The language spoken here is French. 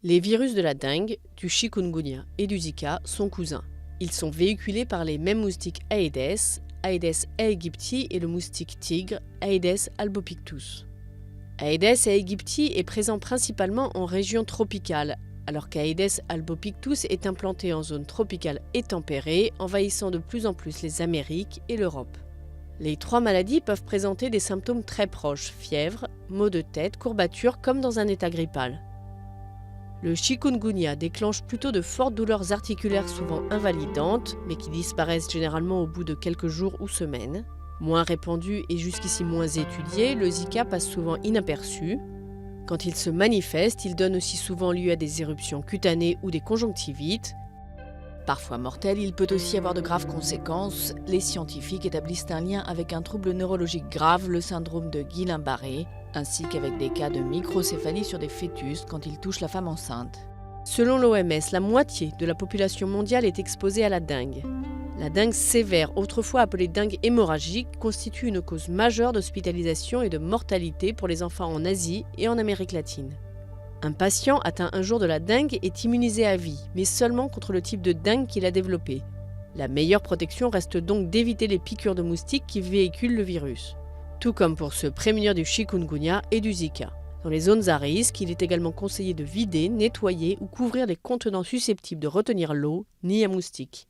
Les virus de la dengue, du chikungunya et du Zika sont cousins. Ils sont véhiculés par les mêmes moustiques Aedes, Aedes aegypti et le moustique tigre, Aedes albopictus. Aedes aegypti est présent principalement en région tropicale, alors qu'Aedes albopictus est implanté en zone tropicale et tempérée, envahissant de plus en plus les Amériques et l'Europe. Les trois maladies peuvent présenter des symptômes très proches, fièvre, maux de tête, courbatures comme dans un état grippal. Le chikungunya déclenche plutôt de fortes douleurs articulaires souvent invalidantes, mais qui disparaissent généralement au bout de quelques jours ou semaines. Moins répandu et jusqu'ici moins étudié, le Zika passe souvent inaperçu. Quand il se manifeste, il donne aussi souvent lieu à des éruptions cutanées ou des conjonctivites. Parfois mortel, il peut aussi avoir de graves conséquences. Les scientifiques établissent un lien avec un trouble neurologique grave, le syndrome de Guillain-Barré, ainsi qu'avec des cas de microcéphalie sur des fœtus quand il touche la femme enceinte. Selon l'OMS, la moitié de la population mondiale est exposée à la dengue. La dengue sévère, autrefois appelée dengue hémorragique, constitue une cause majeure d'hospitalisation et de mortalité pour les enfants en Asie et en Amérique latine. Un patient atteint un jour de la dengue est immunisé à vie, mais seulement contre le type de dengue qu'il a développé. La meilleure protection reste donc d'éviter les piqûres de moustiques qui véhiculent le virus. Tout comme pour se prémunir du chikungunya et du Zika. Dans les zones à risque, il est également conseillé de vider, nettoyer ou couvrir les contenants susceptibles de retenir l'eau, nids à moustiques.